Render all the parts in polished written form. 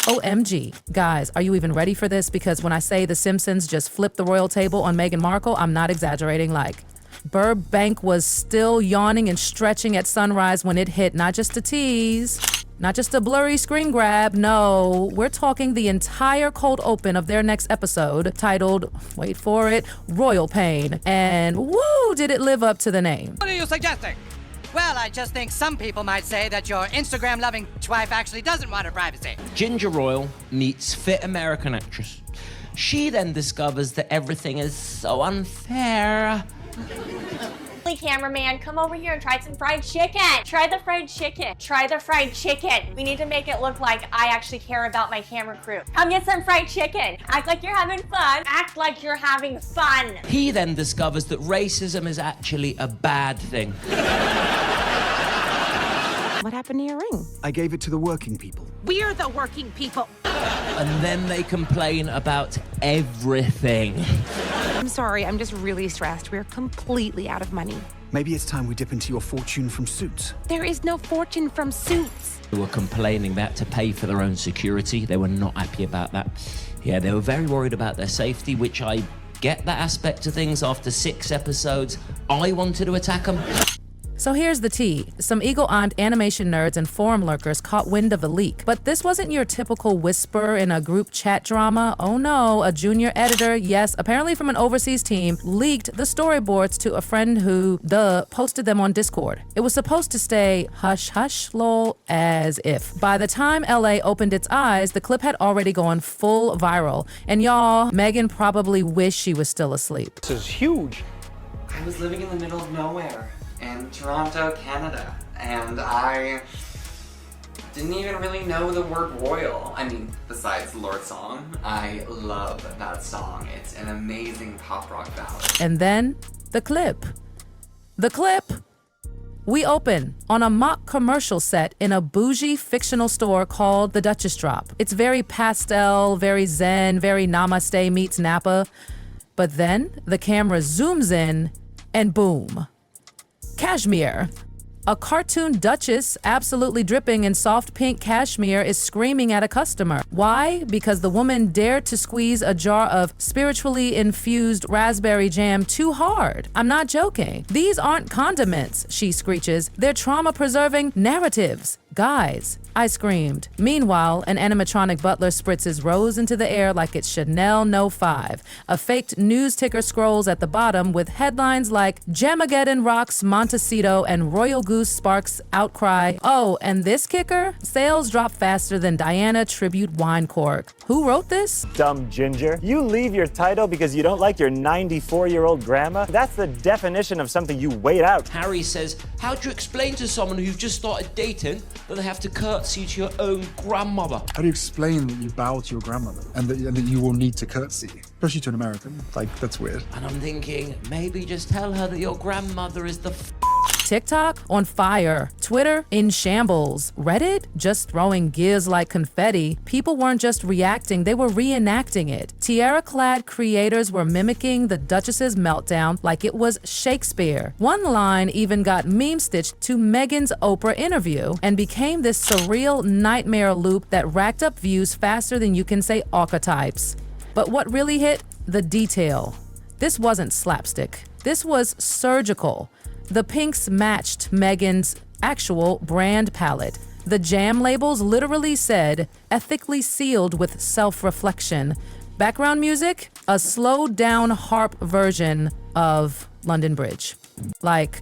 OMG. Guys, are you even ready for this? Because when I say the Simpsons just flipped the royal table on Meghan Markle, I'm not exaggerating. Like, Burbank was still yawning and stretching at sunrise when it hit. Not just a tease, not just a blurry screen grab. No, we're talking the entire cold open of their next episode, titled, wait for it, Royal Pain. And woo, did it live up to the name. What are you suggesting? Well, I just think some people might say that your Instagram-loving wife actually doesn't want her privacy. Ginger Royal meets fit American actress. She then discovers that everything is so unfair. Cameraman, come over here and try some fried chicken. Try the fried chicken. Try the fried chicken. We need to make it look like I actually care about my camera crew. Come get some fried chicken. Act like you're having fun. Act like you're having fun. He then discovers that racism is actually a bad thing. What happened to your ring? I gave it to the working people. We're the working people. And then they complain about everything. I'm sorry, I'm just really stressed. We're completely out of money. Maybe it's time we dip into your fortune from Suits. There is no fortune from Suits. They were complaining they had to pay for their own security. They were not happy about that. Yeah, they were very worried about their safety, which I get that aspect of things. After 6 episodes, I wanted to attack them. So here's the tea. Some eagle-eyed animation nerds and forum lurkers caught wind of the leak. But this wasn't your typical whisper in a group chat drama. Oh no, a junior editor, yes, apparently from an overseas team, leaked the storyboards to a friend who, posted them on Discord. It was supposed to stay hush hush lol as if. By the time LA opened its eyes, the clip had already gone full viral. And y'all, Meghan probably wished she was still asleep. This is huge. I was living in the middle of nowhere in Toronto, Canada, and I didn't even really know the word royal. I mean, besides the Lord song, I love that song. It's an amazing pop rock ballad. And then, the clip. The clip! We open on a mock commercial set in a bougie fictional store called the Duchess Drop. It's very pastel, very zen, very namaste meets Napa. But then, the camera zooms in, and boom. Cashmere. A cartoon duchess, absolutely dripping in soft pink cashmere, is screaming at a customer. Why? Because the woman dared to squeeze a jar of spiritually infused raspberry jam too hard. I'm not joking. These aren't condiments, she screeches. They're trauma-preserving narratives. Guys, I screamed. Meanwhile, an animatronic butler spritzes rose into the air like it's Chanel No. 5. A faked news ticker scrolls at the bottom with headlines like Jamageddon rocks Montecito and Royal Goose sparks outcry. Oh, and this kicker? Sales drop faster than Diana tribute wine cork. Who wrote this? Dumb ginger. You leave your title because you don't like your 94-year-old grandma? That's the definition of something you wait out. Harry says, how do you explain to someone who've just started dating that they have to curtsy to your own grandmother? How do you explain that you bow to your grandmother and that you will need to curtsy? Especially to an American. Like, that's weird. And I'm thinking, maybe just tell her that your grandmother is the TikTok on fire, Twitter in shambles, Reddit just throwing gears like confetti. People weren't just reacting, they were reenacting it. Tiara-clad creators were mimicking the Duchess's meltdown like it was Shakespeare. One line even got meme-stitched to Meghan's Oprah interview and became this surreal nightmare loop that racked up views faster than you can say archetypes. But what really hit? The detail. This wasn't slapstick. This was surgical. The pinks matched Meghan's actual brand palette. The jam labels literally said, ethically sealed with self-reflection. Background music, a slowed down harp version of London Bridge. Like,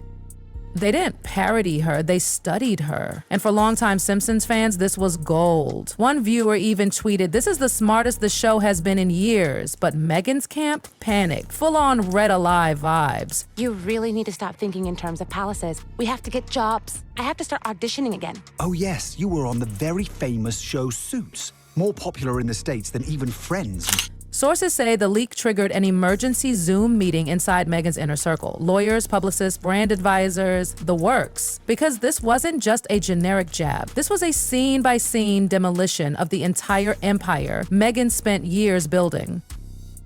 they didn't parody her, they studied her. And for longtime Simpsons fans, this was gold. One viewer even tweeted, "This is the smartest the show has been in years." But Meghan's camp panicked, full-on Red Alive vibes. You really need to stop thinking in terms of palaces. We have to get jobs. I have to start auditioning again. Oh yes, you were on the very famous show Suits. More popular in the States than even Friends. Sources say the leak triggered an emergency Zoom meeting inside Meghan's inner circle. Lawyers, publicists, brand advisors, the works. Because this wasn't just a generic jab. This was a scene-by-scene demolition of the entire empire Meghan spent years building.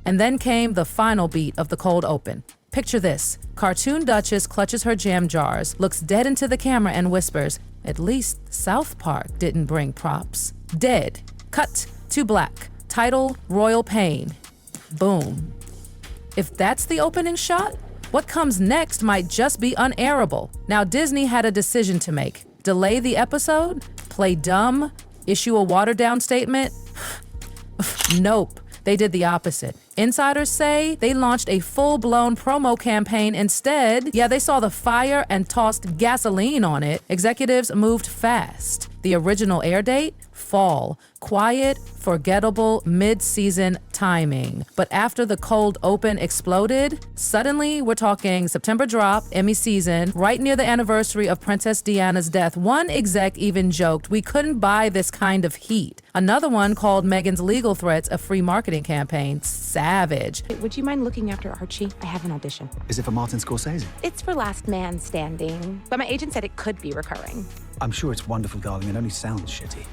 And then came the final beat of the cold open. Picture this. Cartoon Duchess clutches her jam jars, looks dead into the camera and whispers, "At least South Park didn't bring props." Dead. Cut to black. Title, Royal Pain. Boom. If that's the opening shot, what comes next might just be unairable. Now, Disney had a decision to make. Delay the episode? Play dumb? Issue a watered-down statement? Nope. They did the opposite. Insiders say they launched a full-blown promo campaign instead. Yeah, they saw the fire and tossed gasoline on it. Executives moved fast. The original air date? Fall. Quiet, forgettable, mid-season timing. But after the cold open exploded, suddenly we're talking September drop, Emmy season, right near the anniversary of Princess Diana's death. One exec even joked, we couldn't buy this kind of heat. Another one called Meghan's legal threats a free marketing campaign. Savage. Would you mind looking after Archie? I have an audition. Is it for Martin Scorsese? It's for Last Man Standing, but my agent said it could be recurring. I'm sure it's wonderful, darling. It only sounds shitty.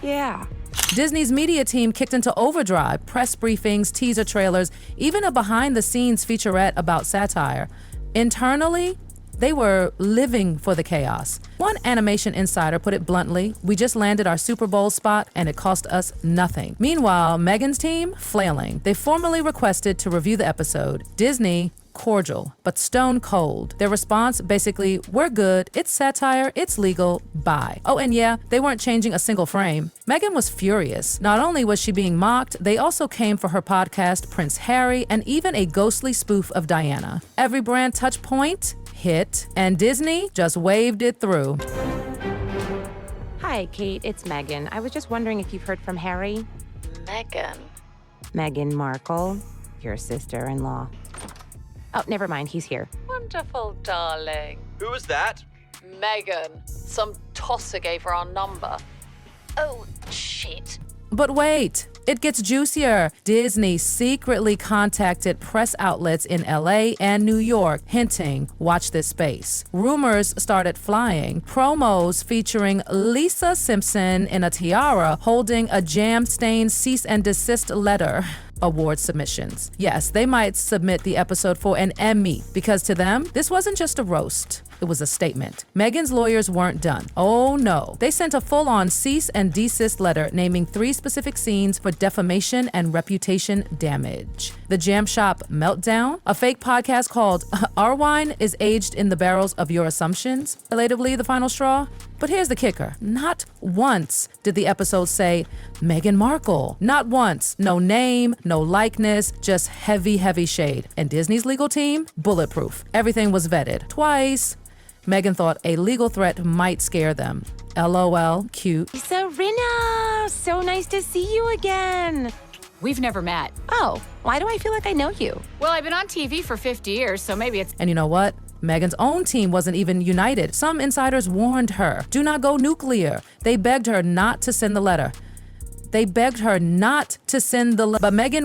Yeah. Disney's media team kicked into overdrive, press briefings, teaser trailers, even a behind-the-scenes featurette about satire. Internally, they were living for the chaos. One animation insider put it bluntly, we just landed our Super Bowl spot and it cost us nothing. Meanwhile, Meghan's team, flailing. They formally requested to review the episode. Disney, cordial, but stone cold. Their response, basically, we're good, it's satire, it's legal, bye. Oh, and yeah, they weren't changing a single frame. Meghan was furious. Not only was she being mocked, they also came for her podcast, Prince Harry, and even a ghostly spoof of Diana. Every brand touch point hit, and Disney just waved it through. Hi, Kate, it's Meghan. I was just wondering if you've heard from Harry. Meghan Markle, your sister-in-law. Oh, never mind, he's here. Wonderful, darling. Who was that? Meghan. Some tosser gave her our number. Oh, shit. But wait, it gets juicier. Disney secretly contacted press outlets in LA and New York, hinting, watch this space. Rumors started flying. Promos featuring Lisa Simpson in a tiara holding a jam-stained cease and desist letter. Award submissions. Yes, they might submit the episode for an Emmy because to them, this wasn't just a roast. It was a statement. Meghan's lawyers weren't done. Oh no. They sent a full-on cease and desist letter naming 3 specific scenes for defamation and reputation damage. The Jam Shop Meltdown, a fake podcast called Our Wine is Aged in the Barrels of Your Assumptions, relatively the final straw. But here's the kicker. Not once did the episode say Meghan Markle. Not once. No name, no likeness, just heavy, heavy shade. And Disney's legal team? Bulletproof. Everything was vetted. Twice. Meghan thought a legal threat might scare them. LOL, cute. Serena, so nice to see you again. We've never met. Oh, why do I feel like I know you? Well, I've been on TV for 50 years, so maybe it's... And you know what? Meghan's own team wasn't even united. Some insiders warned her, do not go nuclear. They begged her not to send the letter. But Meghan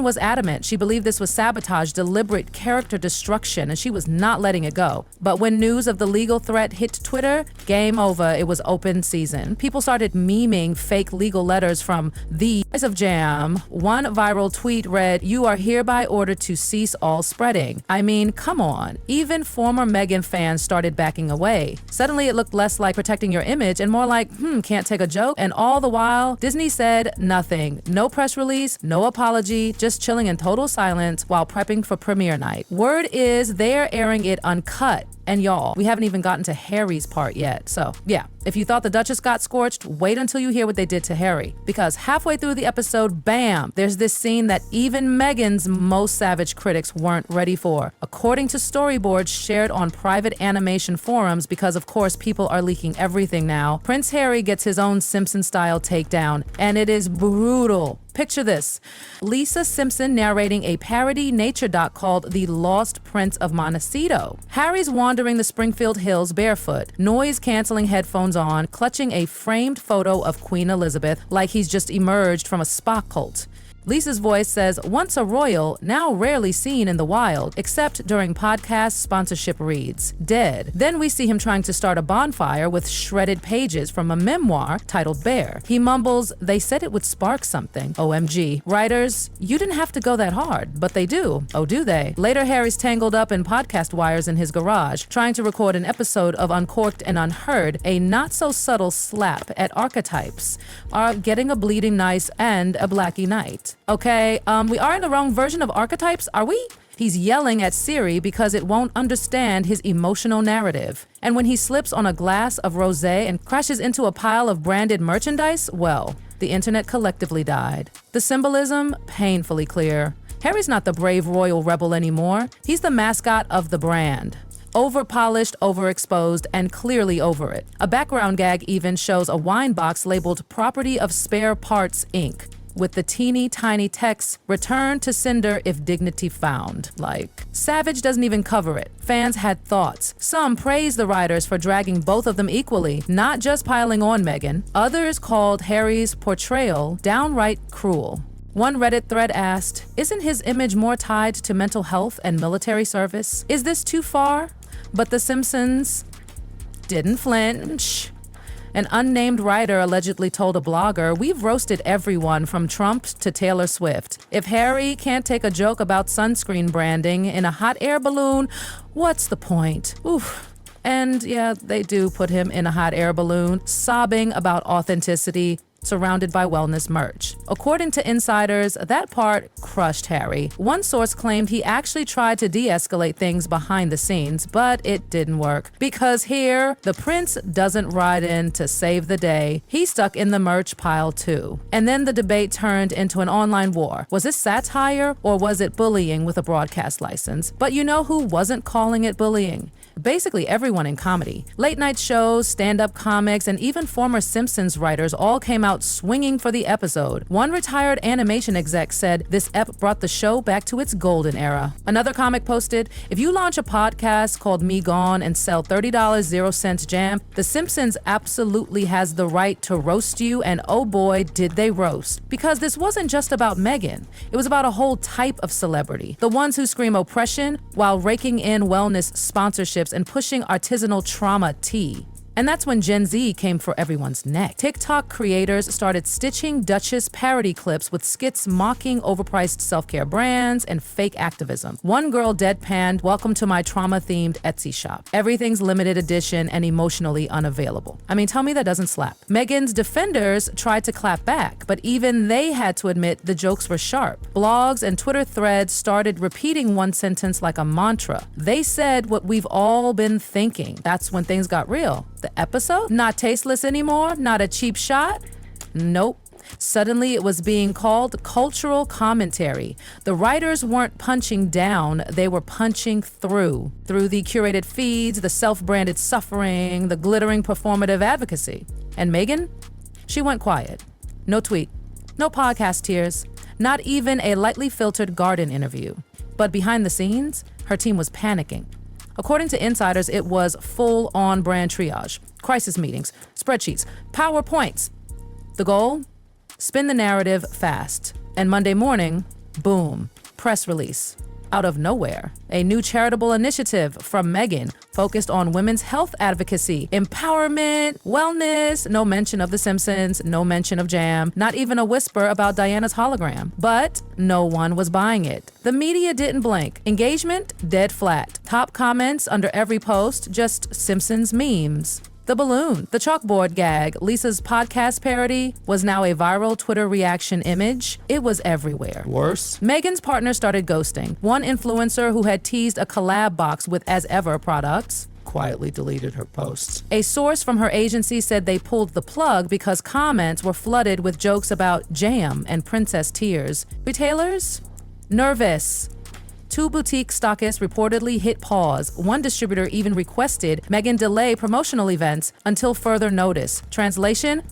was adamant. She believed this was sabotage, deliberate character destruction, and she was not letting it go. But when news of the legal threat hit Twitter, game over. It was open season. People started memeing fake legal letters from the Eyes of Jam. One viral tweet read, "You are hereby ordered to cease all spreading." I mean, come on. Even former Meghan fans started backing away. Suddenly it looked less like protecting your image and more like, can't take a joke. And all the while, Disney said nothing. No press release, no apology, just chilling in total silence while prepping for premiere night. Word is they're airing it uncut. And y'all, we haven't even gotten to Harry's part yet. So yeah, if you thought the Duchess got scorched, wait until you hear what they did to Harry. Because halfway through the episode, bam, there's this scene that even Meghan's most savage critics weren't ready for. According to storyboards shared on private animation forums, because of course people are leaking everything now, Prince Harry gets his own Simpson-style takedown, and it is brutal. Picture this. Lisa Simpson narrating a parody nature doc called The Lost Prince of Montecito. Harry's wandering the Springfield Hills barefoot, noise-canceling headphones on, clutching a framed photo of Queen Elizabeth like he's just emerged from a spa cult. Lisa's voice says, once a royal, now rarely seen in the wild, except during podcast sponsorship reads. Dead. Then we see him trying to start a bonfire with shredded pages from a memoir titled Bear. He mumbles, they said it would spark something. OMG. Writers, you didn't have to go that hard, but they do. Oh, do they? Later, Harry's tangled up in podcast wires in his garage, trying to record an episode of Uncorked and Unheard, a not-so-subtle slap at archetypes, are getting a bleeding nice and a Blackie night. Okay, we are in the wrong version of archetypes, are we? He's yelling at Siri because it won't understand his emotional narrative. And when he slips on a glass of rosé and crashes into a pile of branded merchandise, well, the internet collectively died. The symbolism, painfully clear. Harry's not the brave royal rebel anymore. He's the mascot of the brand. Over-polished, overexposed, and clearly over it. A background gag even shows a wine box labeled Property of Spare Parts, Inc., with the teeny tiny text, return to sender if dignity found. Like, Savage doesn't even cover it. Fans had thoughts. Some praised the writers for dragging both of them equally, not just piling on Meghan. Others called Harry's portrayal downright cruel. One Reddit thread asked, isn't his image more tied to mental health and military service? Is this too far? But the Simpsons didn't flinch. An unnamed writer allegedly told a blogger, we've roasted everyone from Trump to Taylor Swift. If Harry can't take a joke about sunscreen branding in a hot air balloon, what's the point? Oof. And yeah, they do put him in a hot air balloon, sobbing about authenticity, surrounded by wellness merch. According to insiders, that part crushed Harry. One source claimed he actually tried to de-escalate things behind the scenes, but it didn't work. Because here, the prince doesn't ride in to save the day. He's stuck in the merch pile too. And then the debate turned into an online war. Was this satire or was it bullying with a broadcast license? But you know who wasn't calling it bullying? Basically everyone in comedy. Late night shows, stand-up comics, and even former Simpsons writers all came out swinging for the episode. One retired animation exec said this ep brought the show back to its golden era. Another comic posted, if you launch a podcast called Me Gone and sell $30 0-cent jam, The Simpsons absolutely has the right to roast you, and oh boy, did they roast. Because this wasn't just about Meghan. It was about a whole type of celebrity. The ones who scream oppression while raking in wellness sponsorships and pushing artisanal trauma tea. And that's when Gen Z came for everyone's neck. TikTok creators started stitching Duchess parody clips with skits mocking overpriced self-care brands and fake activism. One girl deadpanned, welcome to my trauma-themed Etsy shop. Everything's limited edition and emotionally unavailable. I mean, tell me that doesn't slap. Meghan's defenders tried to clap back, but even they had to admit the jokes were sharp. Blogs and Twitter threads started repeating one sentence like a mantra. They said what we've all been thinking. That's when things got real. The episode? Not tasteless anymore? Not a cheap shot? Nope. Suddenly it was being called cultural commentary. The writers weren't punching down, they were punching through the curated feeds, the self-branded suffering, the glittering performative advocacy. And Meghan? She went quiet. No tweet, no podcast tears, not even a lightly filtered garden interview. But behind the scenes, her team was panicking. According to insiders, it was full-on brand triage, crisis meetings, spreadsheets, PowerPoints. The goal? Spin the narrative fast. And Monday morning, boom, press release. Out of nowhere, a new charitable initiative from Meghan focused on women's health advocacy, empowerment, wellness, no mention of The Simpsons, no mention of jam, not even a whisper about Diana's hologram. But no one was buying it. The media didn't blink. Engagement, dead flat. Top comments under every post, just Simpsons memes. The balloon, the chalkboard gag, Lisa's podcast parody was now a viral Twitter reaction image. It was everywhere. Worse? Meghan's partner started ghosting. One influencer who had teased a collab box with As Ever products Quietly deleted her posts. A source from her agency said they pulled the plug because comments were flooded with jokes about jam and princess tears. Retailers? Nervous. 2 boutique stockists reportedly hit pause. One distributor even requested Meghan delay promotional events until further notice. Translation?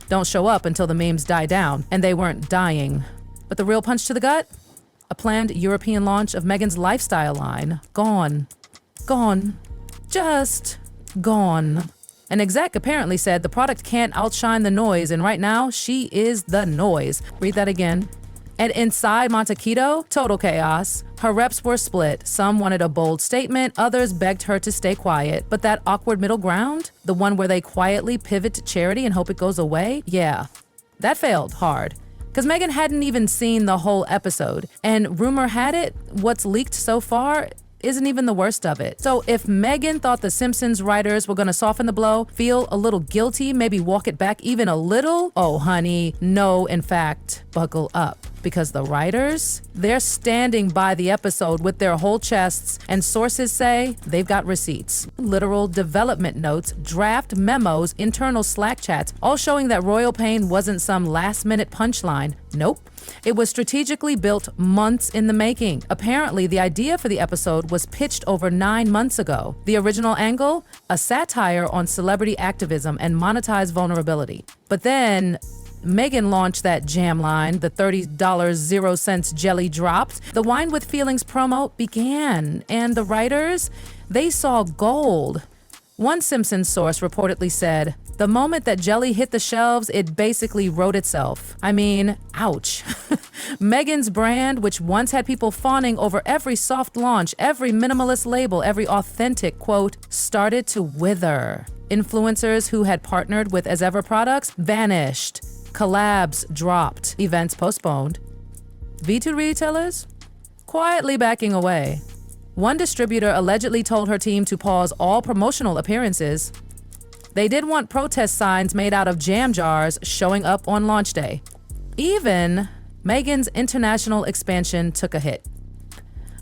Don't show up until the memes die down. And they weren't dying. But the real punch to the gut? A planned European launch of Meghan's lifestyle line. Gone. Gone. Just gone. An exec apparently said the product can't outshine the noise, and right now, she is the noise. Read that again. And inside Montequito, total chaos. Her reps were split. Some wanted a bold statement, others begged her to stay quiet. But that awkward middle ground, the one where they quietly pivot to charity and hope it goes away, yeah, that failed hard. Because Meghan hadn't even seen the whole episode. And rumor had it, what's leaked so far isn't even the worst of it. So if Meghan thought the Simpsons writers were gonna soften the blow, feel a little guilty, maybe walk it back even a little, oh honey, no, in fact, buckle up. Because the writers, they're standing by the episode with their whole chests, and sources say they've got receipts, literal development notes, draft memos, internal Slack chats, all showing that royal pain wasn't some last-minute punchline. Nope. It was strategically built months in the making. Apparently, the idea for the episode was pitched over 9 months ago. The original angle? A satire on celebrity activism and monetized vulnerability. But then Meghan launched that jam line, the $30.00 jelly dropped. The Wine with Feelings promo began, and the writers, they saw gold. One Simpsons source reportedly said, the moment that jelly hit the shelves, it basically wrote itself. I mean, ouch. Meghan's brand, which once had people fawning over every soft launch, every minimalist label, every authentic quote, started to wither. Influencers who had partnered with As Ever products vanished. Collabs dropped, events postponed. V2 retailers quietly backing away. One distributor allegedly told her team to pause all promotional appearances. They did want protest signs made out of jam jars showing up on launch day. Even Meghan's international expansion took a hit.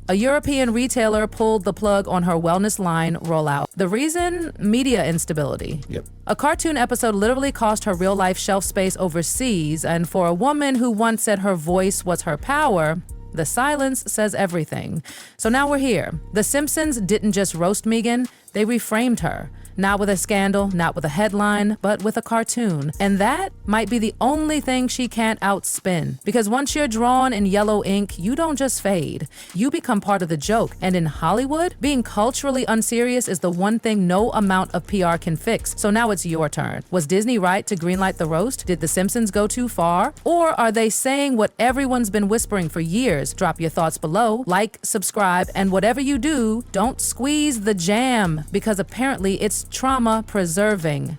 A European retailer pulled the plug on her wellness line rollout. The reason? Media instability. Yep. A cartoon episode literally cost her real-life shelf space overseas, and for a woman who once said her voice was her power, the silence says everything. So now we're here. The Simpsons didn't just roast Meghan, they reframed her. Not with a scandal, not with a headline, but with a cartoon. And that might be the only thing she can't outspin. Because once you're drawn in yellow ink, you don't just fade. You become part of the joke. And in Hollywood, being culturally unserious is the one thing no amount of PR can fix. So now it's your turn. Was Disney right to greenlight the roast? Did The Simpsons go too far? Or are they saying what everyone's been whispering for years? Drop your thoughts below, like, subscribe, and whatever you do, don't squeeze the jam, because apparently it's trauma preserving.